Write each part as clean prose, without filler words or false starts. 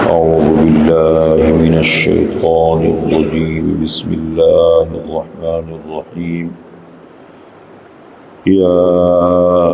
أعوذ بالله من الشيطان الرجيم بسم الله الرحمن الرحيم يا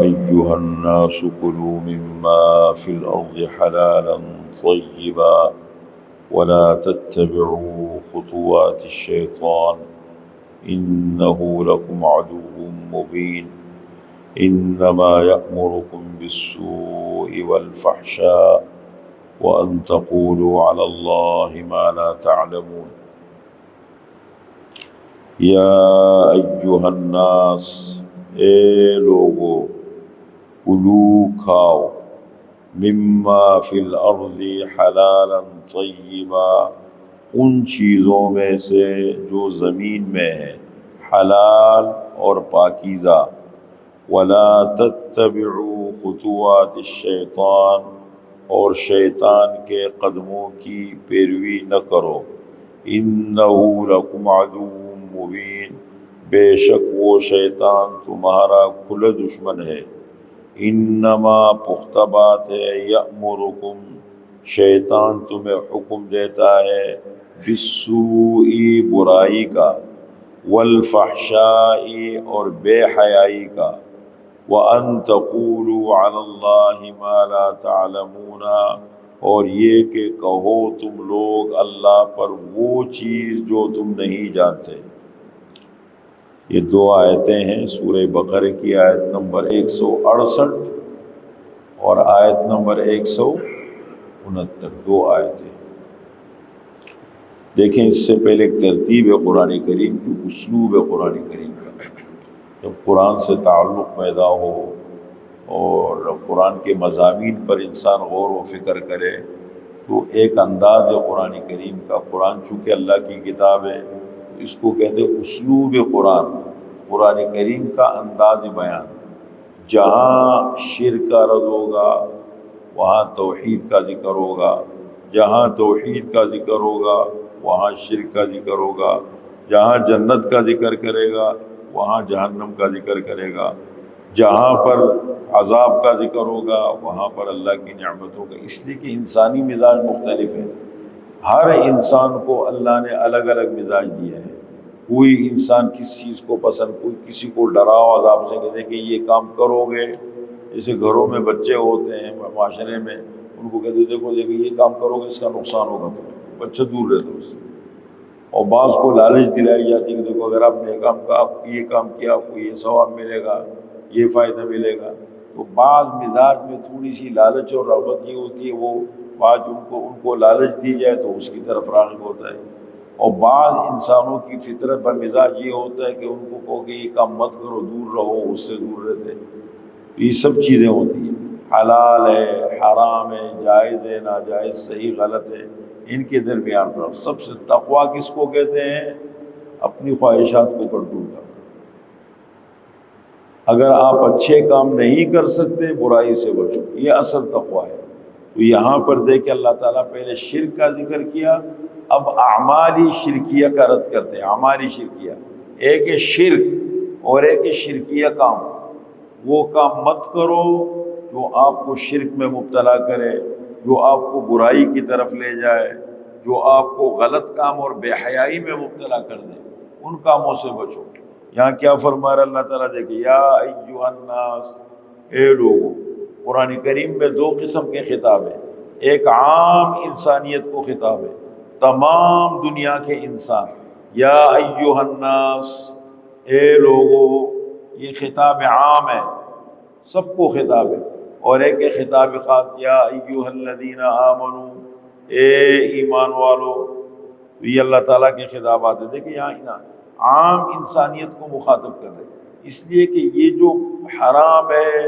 أيها الناس كلوا مما في الأرض حلالا طيبا ولا تتبعوا خطوات الشيطان إنه لكم عدو مبين إنما يأمركم بالسوء والفحشاء وأن تقولوا على الله ما لا تعلمون یا ایہا الناس، اے لوگو، کلو کھاؤ، مما فی الارض حلالا طیبا، ان چیزوں میں سے جو زمین میں ہے، حلال اور پاکیزہ، ولا تتبعوا خطوات الشیطان، اور شیطان کے قدموں کی پیروی نہ کرو، انہ لکم عدو مبین، بے شک وہ شیطان تمہارا کھلا دشمن ہے، انما پختہ بات ہے، یأمرکم، شیطان تمہیں حکم دیتا ہے، بالسوء، برائی کا، والفحشاء، اور بے حیائی کا، وَأَن تَقُولُوا عَلَى اللَّهِ مَا لَا تَعْلَمُونَ، اور یہ کہ کہو تم لوگ اللہ پر وہ چیز جو تم نہیں جانتے۔ یہ دو آیتیں ہیں سورہ بقرہ کی، آیت نمبر 168 اور آیت نمبر 169، دو آیتیں۔ دیکھیں، اس سے پہلے ایک ترتیب ہے قرآن کریم کی، اسلوب ہے قرآن کریم کا۔ جب قرآن سے تعلق پیدا ہو اور قرآن کے مضامین پر انسان غور و فکر کرے تو ایک انداز ہے قرآن کریم کا۔ قرآن چونکہ اللہ کی کتاب ہے، اس کو کہتے ہیں اسلوب قرآن، قرآن کریم کا انداز بیان۔ جہاں شرک کا رد ہوگا وہاں توحید کا ذکر ہوگا، جہاں توحید کا ذکر ہوگا وہاں شرک کا ذکر ہوگا، جہاں جنت کا ذکر کرے گا وہاں جہنم کا ذکر کرے گا، جہاں پر عذاب کا ذکر ہوگا وہاں پر اللہ کی نعمتوں کا۔ اس لیے کہ انسانی مزاج مختلف ہے، ہر انسان کو اللہ نے الگ الگ مزاج دیا ہے۔ کوئی انسان کس چیز کو پسند، کوئی کسی کو ڈراؤ عذاب سے کہتے کہ یہ کام کرو گے، جیسے گھروں میں بچے ہوتے ہیں معاشرے میں، ان کو کہتے دیکھو یہ کام کرو گے اس کا نقصان ہوگا تمہیں، بچہ دور رہتا اس سے۔ اور بعض کو لالچ دلائی جاتی ہے کہ دیکھو اگر آپ نے یہ کام کیا آپ کو یہ ثواب ملے گا، یہ فائدہ ملے گا۔ تو بعض مزاج میں تھوڑی سی لالچ اور رغبت یہ ہوتی ہے، وہ بعض ان کو لالچ دی جائے تو اس کی طرف راغب ہوتا ہے، اور بعض انسانوں کی فطرت پر مزاج یہ ہوتا ہے کہ ان کو کہو کہ یہ کام مت کرو، دور رہو، اس سے دور رہتے۔ یہ سب چیزیں ہوتی ہیں، حلال ہے، حرام ہے، جائز ہے، ناجائز، صحیح غلط ہے، ان کے درمیان پر سب سے تقویٰ کس کو کہتے ہیں؟ اپنی خواہشات کو کنٹرول کرنا۔ اگر آپ اچھے کام نہیں کر سکتے برائی سے بچو، یہ اصل تقویٰ ہے۔ تو یہاں پر دیکھ اللہ تعالیٰ پہلے شرک کا ذکر کیا، اب اعمالی شرکیہ کا رد کرتے ہیں۔ اعمالی شرکیہ، ایک ہے شرک اور ایک ہے شرکیہ کام۔ وہ کام مت کرو جو آپ کو شرک میں مبتلا کرے، جو آپ کو برائی کی طرف لے جائے، جو آپ کو غلط کام اور بے حیائی میں مبتلا کر دے، ان کاموں سے بچو۔ یہاں کیا فرما رہا اللہ تعالیٰ؟ دیکھیں، یا ایھا الناس، اے لوگو۔ قرآن کریم میں دو قسم کے خطاب ہیں، ایک عام انسانیت کو خطاب ہے، تمام دنیا کے انسان، یا ایھا الناس، اے لوگو، یہ خطاب عام ہے، سب کو خطاب ہے۔ اور ایک خطاب خاص، یا ایھا الذین آمنوا، اے ایمان والو۔ یہ اللہ تعالیٰ کے خطابات ہیں۔ دیکھیں یہاں عام انسانیت کو مخاطب کر رہے ہیں، اس لیے کہ یہ جو حرام ہے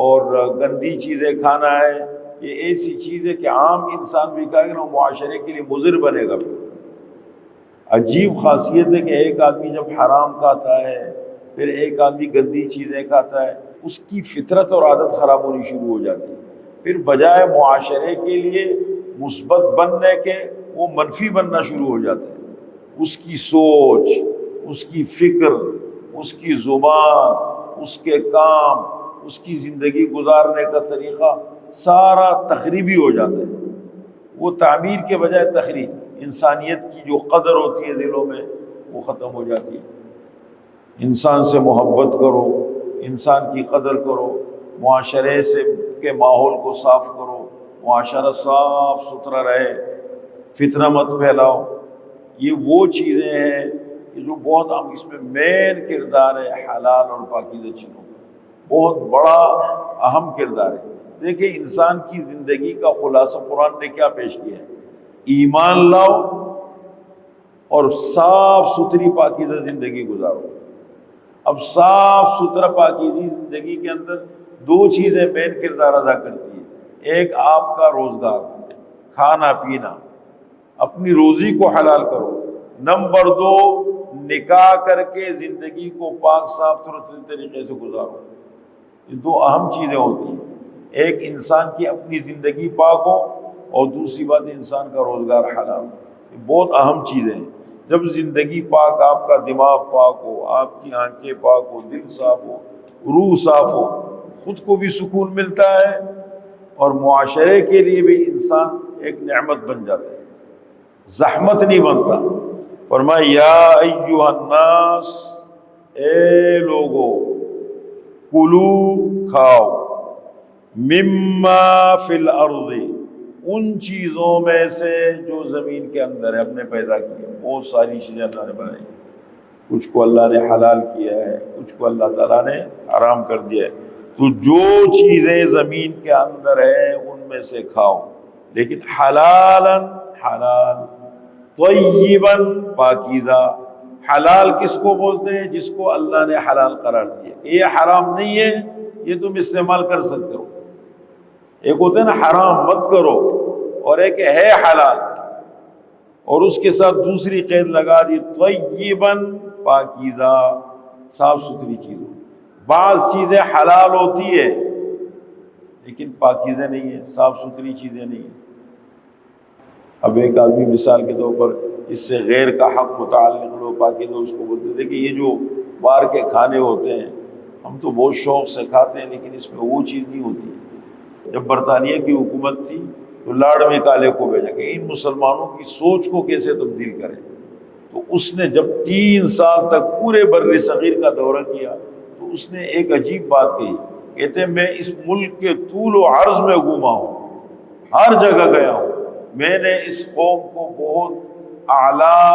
اور گندی چیزیں کھانا ہے، یہ ایسی چیز ہے کہ عام انسان بھی کہے گا، معاشرے کے لیے مضر بنے گا۔ عجیب خاصیت ہے کہ ایک آدمی جب حرام کھاتا ہے، پھر ایک آدمی گندی چیزیں کھاتا ہے، اس کی فطرت اور عادت خراب ہونی شروع ہو جاتی ہے۔ پھر بجائے معاشرے کے لیے مثبت بننے کے، وہ منفی بننا شروع ہو جاتا ہے۔ اس کی سوچ، اس کی فکر، اس کی زبان، اس کے کام، اس کی زندگی گزارنے کا طریقہ سارا تخریبی ہو جاتا ہے۔ وہ تعمیر کے بجائے تخریب، انسانیت کی جو قدر ہوتی ہے دلوں میں وہ ختم ہو جاتی ہے۔ انسان سے محبت کرو، انسان کی قدر کرو، معاشرے سے کے ماحول کو صاف کرو، معاشرہ صاف ستھرا رہے، فتنہ مت پھیلاؤ۔ یہ وہ چیزیں ہیں کہ جو بہت اہم، اس میں مین کردار ہے حلال اور پاکیزہ چیزوں کا، بہت بڑا اہم کردار ہے۔ دیکھیں انسان کی زندگی کا خلاصہ قرآن نے کیا پیش کیا ہے؟ ایمان لاؤ اور صاف ستھری پاکیزہ زندگی گزارو۔ اب صاف ستھرا پاکیزی زندگی کے اندر دو چیزیں مین کردار ادا کرتی ہیں۔ ایک آپ کا روزگار، کھانا پینا، اپنی روزی کو حلال کرو۔ نمبر دو، نکاح کر کے زندگی کو پاک صاف ستھرے طریقے سے گزارو۔ یہ دو اہم چیزیں ہوتی ہیں، ایک انسان کی اپنی زندگی پاک ہو اور دوسری بات انسان کا روزگار حلال ہو۔ یہ بہت اہم چیزیں ہیں۔ جب زندگی پاک، آپ کا دماغ پاک ہو، آپ کی آنکھیں پاک ہو، دل صاف ہو، روح صاف ہو، خود کو بھی سکون ملتا ہے اور معاشرے کے لیے بھی انسان ایک نعمت بن جاتا ہے، زحمت نہیں بنتا۔ فرمایا یا ایھا الناس، اے لوگو، کلو کھاؤ، مما فی الارض، ان چیزوں میں سے جو زمین کے اندر ہے، اپنے پیدا کیے۔ بہت ساری چیزیں اللہ نے بنائی، کچھ کو اللہ نے حلال کیا ہے، کچھ کو اللہ تعالیٰ نے حرام کر دیا ہے۔ تو جو چیزیں زمین کے اندر ہیں ان میں سے کھاؤ، لیکن حلالن، حلال، طیباً، پاکیزہ۔ حلال کس کو بولتے ہیں؟ جس کو اللہ نے حلال قرار دیا کہ یہ حرام نہیں ہے، یہ تم استعمال کر سکتے ہو۔ ایک ہوتا ہے نا حرام مت کرو، اور ایک ہے حلال، اور اس کے ساتھ دوسری قید لگا دی، طیباً، پاکیزہ، صاف ستھری چیزوں۔ بعض چیزیں حلال ہوتی ہے لیکن پاکیزہ نہیں ہے، صاف ستھری چیزیں نہیں ہیں۔ اب ایک آدمی مثال کے طور پر اس سے غیر کا حق متعلق لو پاکیزہ اس کو بولتے تھے کہ یہ جو باہر کے کھانے ہوتے ہیں ہم تو بہت شوق سے کھاتے ہیں لیکن اس میں وہ چیز نہیں ہوتی۔ جب برطانیہ کی حکومت تھی تو لارڈ مکالے کو بھیجا کہ ان مسلمانوں کی سوچ کو کیسے تبدیل کریں۔ تو اس نے جب 3 سال تک پورے بر صغیر کا دورہ کیا تو اس نے ایک عجیب بات کہی، کہتے میں اس ملک کے طول و عرض میں گھوما ہوں، ہر جگہ گیا ہوں، میں نے اس قوم کو بہت اعلیٰ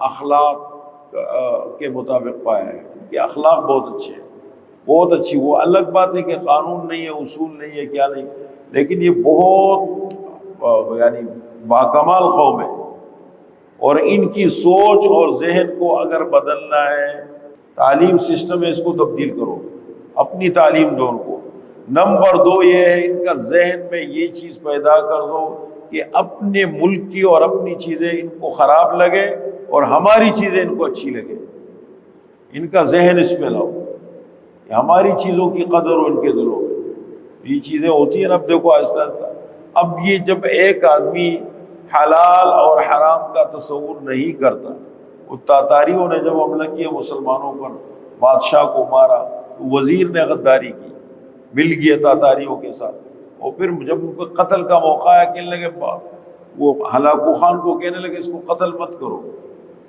اخلاق کے مطابق پایا ہے کہ اخلاق بہت اچھے ہیں، بہت اچھی۔ وہ الگ بات ہے کہ قانون نہیں ہے، اصول نہیں ہے، کیا نہیں، لیکن یہ بہت یعنی باکمال قوم ہے۔ اور ان کی سوچ اور ذہن کو اگر بدلنا ہے، تعلیم سسٹم ہے اس کو تبدیل کرو، اپنی تعلیم دو ان کو۔ نمبر 2 یہ ہے ان کا ذہن میں یہ چیز پیدا کر دو کہ اپنے ملک کی اور اپنی چیزیں ان کو خراب لگے اور ہماری چیزیں ان کو اچھی لگے۔ ان کا ذہن اس میں لاؤ کہ ہماری چیزوں کی قدر ہو ان کے دلوں میں۔ یہ چیزیں ہوتی ہیں نا، اب دیکھو آہستہ آہستہ، اب یہ جب ایک آدمی حلال اور حرام کا تصور نہیں کرتا، وہ تاتاریوں نے جب حملہ کیا مسلمانوں پر، بادشاہ کو مارا، وزیر نے غداری کی، مل گیا تاتاریوں کے ساتھ، اور پھر جب ان کو قتل کا موقع آیا کہنے لگے، وہ ہلاکو خان کو کہنے لگے اس کو قتل مت کرو۔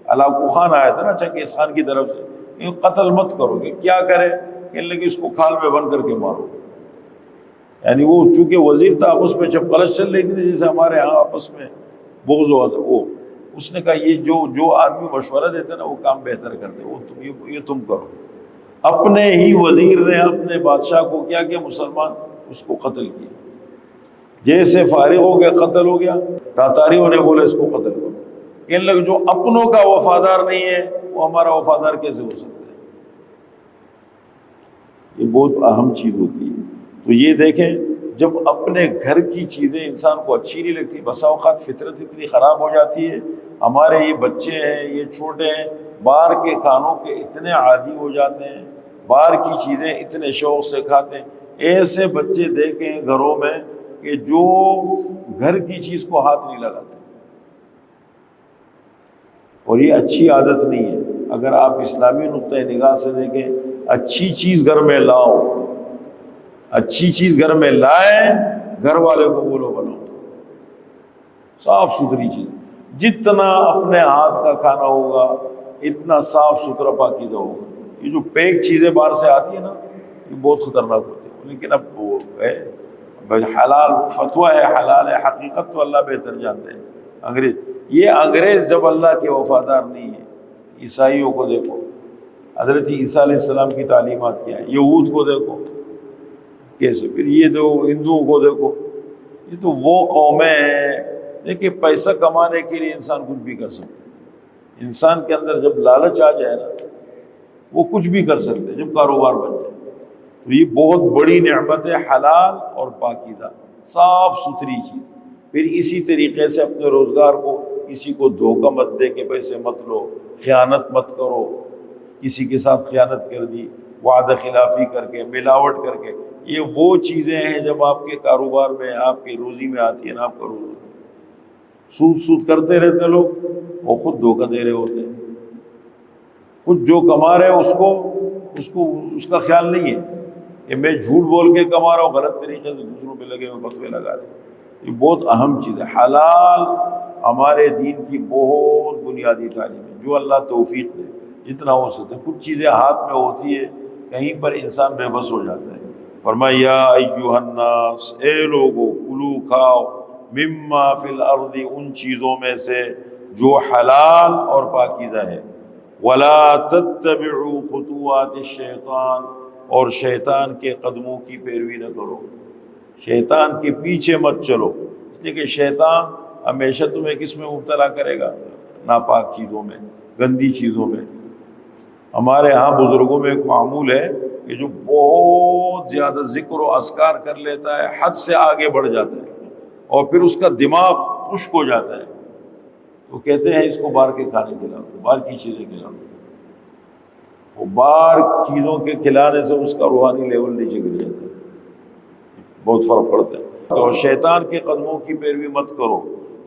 ہلاکو خان آیا تھا نا چنگیز خان کی طرف سے، یہ قتل مت کرو، کہ کیا کرے؟ کہنے لگے اس کو کھال میں بند کر کے مارو۔ یعنی وہ چونکہ وزیر تھا، آپس میں جب کلش چل رہی تھی جیسے ہمارے ہاں آپس میں بغض ہوا تھا، وہ اس نے کہا یہ جو آدمی مشورہ دیتے نا وہ کام بہتر کرتے، وہ یہ تم کرو۔ اپنے ہی وزیر نے اپنے بادشاہ کو کیا کیا؟ مسلمان اس کو قتل کیا۔ جیسے فارغ ہو گیا، قتل ہو گیا، تاتاریوں نے بولا اس کو قتل کرو۔ کہنے لگے جو اپنوں کا وفادار نہیں ہے وہ ہمارا وفادار کیسے ہو سکتا ہے؟ یہ بہت اہم چیز ہوتی ہے۔ تو یہ دیکھیں جب اپنے گھر کی چیزیں انسان کو اچھی نہیں لگتی، بسا اوقات فطرت اتنی خراب ہو جاتی ہے، ہمارے یہ بچے ہیں، یہ چھوٹے ہیں، باہر کے کھانوں کے اتنے عادی ہو جاتے ہیں، باہر کی چیزیں اتنے شوق سے کھاتے ہیں۔ ایسے بچے دیکھیں گھروں میں کہ جو گھر کی چیز کو ہاتھ نہیں لگاتے، اور یہ اچھی عادت نہیں ہے۔ اگر آپ اسلامی نقطۂ نگاہ سے دیکھیں، اچھی چیز گھر میں لاؤ، اچھی چیز گھر میں لائیں، گھر والے کو بولو بناؤ۔ صاف ستھری چیز، جتنا اپنے ہاتھ کا کھانا ہوگا اتنا صاف ستھرا پاکیزہ ہوگا۔ یہ جو پیک چیزیں باہر سے آتی ہیں نا یہ بہت خطرناک ہوتی ہیں، لیکن اب وہ ہے حلال، فتویٰ ہے حلال ہے، حقیقت تو اللہ بہتر جانتے ہیں۔ انگریز جب اللہ کے وفادار نہیں ہے، عیسائیوں کو دیکھو، حضرت عیسیٰ علیہ السلام کی تعلیمات کیا ہے، یہود کو دیکھو کیسے، پھر یہ دو ہندوؤں کو دیکھو، یہ تو وہ قومیں ہیں۔ دیکھیے پیسہ کمانے کے لیے انسان کچھ بھی کر سکتا ہے، انسان کے اندر جب لالچ آ جائے نا وہ کچھ بھی کر سکتے ہیں، جب کاروبار بن جائے تو یہ بہت بڑی نعمت ہے، حلال اور پاکیزہ صاف ستھری چیز۔ پھر اسی طریقے سے اپنے روزگار کو کسی کو دھوکہ مت دے کے پیسے مت لو، خیانت مت کرو، کسی کے ساتھ خیانت کر دی، وعدہ خلافی کر کے، ملاوٹ کر کے، یہ وہ چیزیں ہیں جب آپ کے کاروبار میں آپ کی روزی میں آتی ہے نا، آپ کا روزی سود کرتے رہتے لوگ، وہ خود دھوکہ دے رہے ہوتے ہیں۔ خود جو کما رہے اس کا خیال نہیں ہے کہ میں جھوٹ بول کے کما رہا ہوں، غلط طریقے سے دوسروں پہ لگے ہوئے فتوے لگا رہے ہیں۔ یہ بہت اہم چیز ہے، حلال ہمارے دین کی بہت بنیادی تعلیم ہے، جو اللہ توفیق دے جتنا ہو سکتا ہے۔ کچھ چیزیں ہاتھ میں ہوتی ہے، کہیں پر انسان بے بس ہو جاتا ہے۔ فرمایا یا ایھا الناس، اے لوگو، کلو کھاؤ، مما فی الارض، ان چیزوں میں سے جو حلال اور پاکیزہ ہے، ولا تتبعوا خطوات الشیطان، اور شیطان کے قدموں کی پیروی نہ کرو، شیطان کے پیچھے مت چلو، اس لیے کہ شیطان ہمیشہ تمہیں کس میں مبتلا کرے گا؟ ناپاک چیزوں میں، گندی چیزوں میں۔ ہمارے ہاں بزرگوں میں ایک معمول ہے کہ جو بہت زیادہ ذکر و اذکار کر لیتا ہے، حد سے آگے بڑھ جاتا ہے اور پھر اس کا دماغ خشک ہو جاتا ہے، تو کہتے ہیں اس کو باہر کے کھانے کھلاؤ، باہر کی چیزیں کھلاؤ۔ وہ باہر چیزوں کے کھلانے سے اس کا روحانی لیول نیچے گر جاتا ہے، بہت فرق پڑتا ہے۔ تو شیطان کے قدموں کی پیروی مت کرو،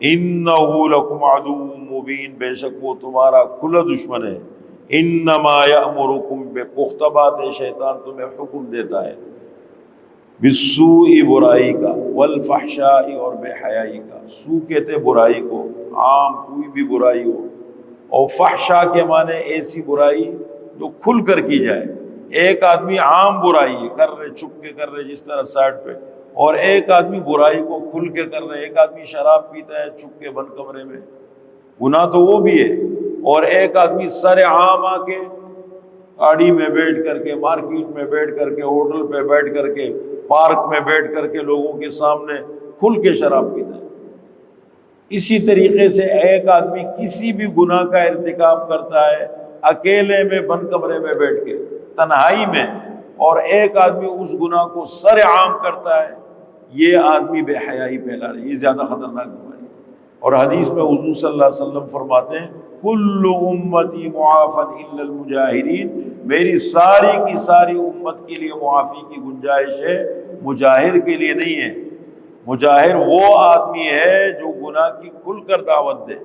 انہ لکم عدو مبین، بے شک وہ تمہارا کھلا دشمن ہے۔ انما یأمرکم، بے پختہ بات ہے شیطان تمہیں حکم دیتا ہے، بالسوء، برائی کا، والفحشاء، اور بے حیائی کا۔ سوء کہتے برائی کو، عام کوئی بھی برائی ہو، اور فحشاء کے معنی ایسی برائی جو کھل کر کی جائے۔ ایک آدمی عام برائی کر رہے، چھپ کے کر رہے جس طرح سائڈ پہ، اور ایک آدمی برائی کو کھل کے کر رہے۔ ایک آدمی شراب پیتا ہے چھپ کے بند کمرے میں، گناہ تو وہ بھی ہے، اور ایک آدمی سر عام آ کے گاڑی میں بیٹھ کر کے، مارکیٹ میں بیٹھ کر کے، ہوٹل پہ بیٹھ کر کے، پارک میں بیٹھ کر کے لوگوں کے سامنے کھل کے شراب پیتا ہے۔ اسی طریقے سے ایک آدمی کسی بھی گناہ کا ارتکاب کرتا ہے اکیلے میں، بند کمرے میں بیٹھ کے، تنہائی میں، اور ایک آدمی اس گناہ کو سر عام کرتا ہے، یہ آدمی بے حیائی پھیلا رہا ہے، یہ زیادہ خطرناک بیماری ہے۔ اور حدیث میں حضور صلی اللہ علیہ وسلم فرماتے ہیں کل امتی معافی الا المجاہرین، میری ساری کی ساری امت کے لیے معافی کی گنجائش ہے، مجاہر کے لیے نہیں ہے۔ مجاہر وہ آدمی ہے جو گناہ کی کھل کر دعوت دے،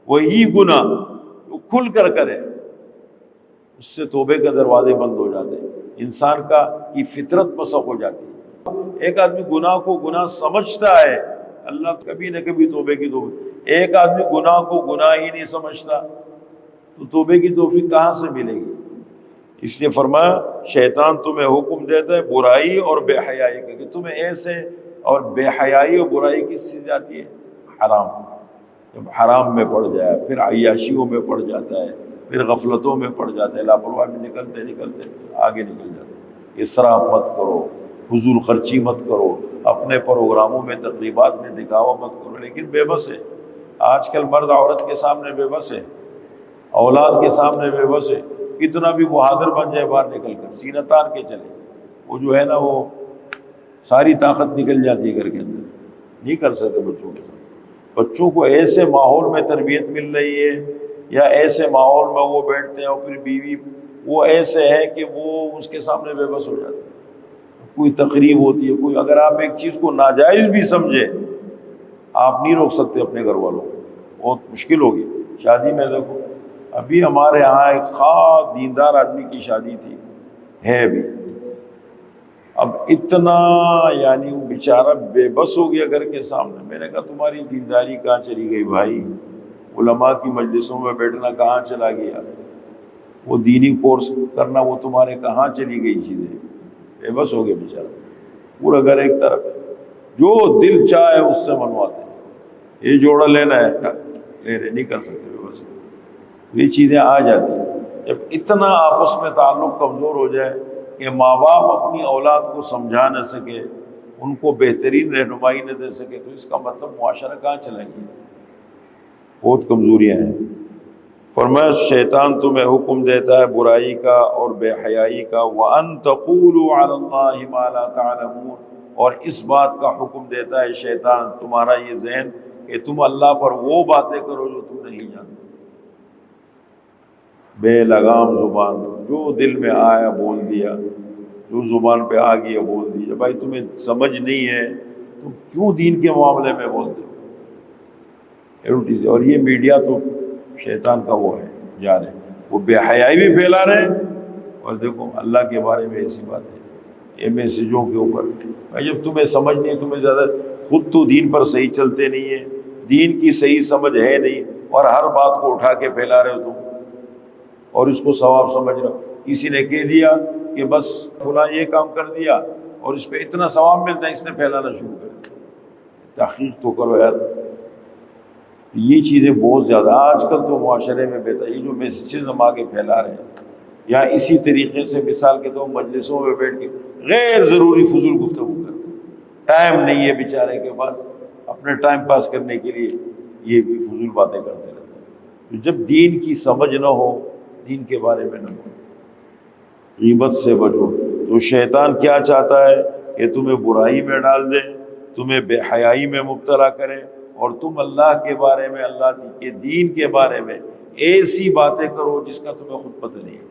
وہی گناہ جو کھل کر کرے، اس سے توبے کے دروازے بند ہو جاتے ہیں، انسان کی فطرت مسخ ہو جاتی ہے۔ ایک آدمی گناہ کو گناہ سمجھتا ہے، اللہ کبھی نہ کبھی توبے کی توبہ۔ ایک آدمی گناہ کو گناہ ہی نہیں سمجھتا تو توبے کی توفیق کہاں سے ملے گی؟ اس لیے فرمایا شیطان تمہیں حکم دیتا ہے برائی اور بے حیائی کا، کہ تمہیں ایسے، اور بے حیائی اور برائی کس چیز آتی ہے؟ حرام۔ جب حرام میں پڑ جائے، پھر عیاشیوں میں پڑ جاتا ہے، پھر غفلتوں میں پڑ جاتا ہے، لاپرواہی میں نکلتے نکلتے آگے نکل جاتا ہے۔ اسراف مت کرو، فضول خرچی مت کرو، اپنے پروگراموں میں تقریبات میں دکھاوا مت کرو، لیکن بے بس ہے۔ آج کل مرد عورت کے سامنے بے بس ہے، اولاد کے سامنے بے بس ہے، کتنا بھی بہادر بن جائے باہر نکل کر سینہ تان کے چلے، وہ جو ہے نا وہ ساری طاقت نکل جاتی ہے گھر کے اندر، نہیں کر سکتے بچوں کے ساتھ۔ بچوں کو ایسے ماحول میں تربیت مل رہی ہے، یا ایسے ماحول میں وہ بیٹھتے ہیں، اور پھر بیوی وہ ایسے ہے کہ وہ اس کے سامنے بے بس ہو جاتے ہیں۔ کوئی تقریب ہوتی ہے، کوئی اگر آپ ایک چیز کو ناجائز بھی سمجھے، آپ نہیں روک سکتے اپنے گھر والوں کو، بہت مشکل ہوگی۔ شادی میں دیکھو، ابھی ہمارے ہاں ایک خاص دیندار آدمی کی شادی تھی، ہے بھی، اب اتنا یعنی وہ بیچارہ بے بس ہو گیا گھر کے سامنے. میں نے کہا تمہاری دینداری کہاں چلی گئی بھائی؟ علماء کی مجلسوں میں بیٹھنا کہاں چلا گیا؟ وہ دینی کورس کرنا وہ تمہارے کہاں چلی گئی چیزیں؟ بے بس ہو گیا بیچارہ. پورا گھر ایک طرف ہے، جو دل چاہے اس سے منواتے ہیں. یہ جوڑا لینا ہے لے رہے، نہیں کر سکتے بے بس. یہ چیزیں آ جاتی ہیں جب اتنا آپس میں تعلق کمزور ہو جائے کہ ماں باپ اپنی اولاد کو سمجھا نہ سکے، ان کو بہترین رہنمائی نہ دے سکے، تو اس کا مطلب معاشرہ کہاں چلے گی؟ بہت کمزوریاں ہیں. فرمایا شیطان تمہیں حکم دیتا ہے برائی کا اور بے حیائی کا، وَأَن تَقُولُوا عَلَى اللَّهِ مَا لَا تَعْلَمُونَ، اور اس بات کا حکم دیتا ہے شیطان تمہارا یہ ذہن کہ تم اللہ پر وہ باتیں کرو جو تم نہیں جانتے. بے لگام زبان، جو دل میں آیا بول دیا، جو زبان پہ آ گیا بول دیا. بھائی تمہیں سمجھ نہیں ہے تم کیوں دین کے معاملے میں بولتے ہو؟ اور یہ میڈیا تو شیطان کا وہ ہے جا رہے، وہ بے حیائی بھی پھیلا رہے ہیں. اور دیکھو اللہ کے بارے میں ایسی بات ہے، یہ میسیجوں کے اوپر. بھائی جب تمہیں سمجھ نہیں، تمہیں زیادہ خود تو دین پر صحیح چلتے نہیں ہیں، دین کی صحیح سمجھ ہے نہیں، اور ہر بات کو اٹھا کے پھیلا رہے ہو تم، اور اس کو ثواب سمجھ رہے ہو. کسی نے کہہ دیا کہ بس فلاں یہ کام کر دیا اور اس پہ اتنا ثواب ملتا ہے، اس نے پھیلانا شروع کر دیا. تحقیق تو کرو یار. یہ چیزیں بہت زیادہ آج کل تو معاشرے میں بہتر، یہ جو میسیجز ہم آگے پھیلا رہے ہیں، یا اسی طریقے سے مثال کے طور مجلسوں میں بیٹھ کے غیر ضروری فضول گفتگو کرتے ہیں. ٹائم نہیں ہے بیچارے کے پاس، اپنے ٹائم پاس کرنے کے لیے یہ بھی فضول باتیں کرتے رہتے ہیں. جب دین کی سمجھ نہ ہو، دین کے بارے میں نہ ہو، غیبت سے بچو. تو شیطان کیا چاہتا ہے کہ تمہیں برائی میں ڈال دے، تمہیں بے حیائی میں مبتلا کرے، اور تم اللہ کے بارے میں، اللہ کے دین کے بارے میں ایسی باتیں کرو جس کا تمہیں خود پتہ نہیں ہے.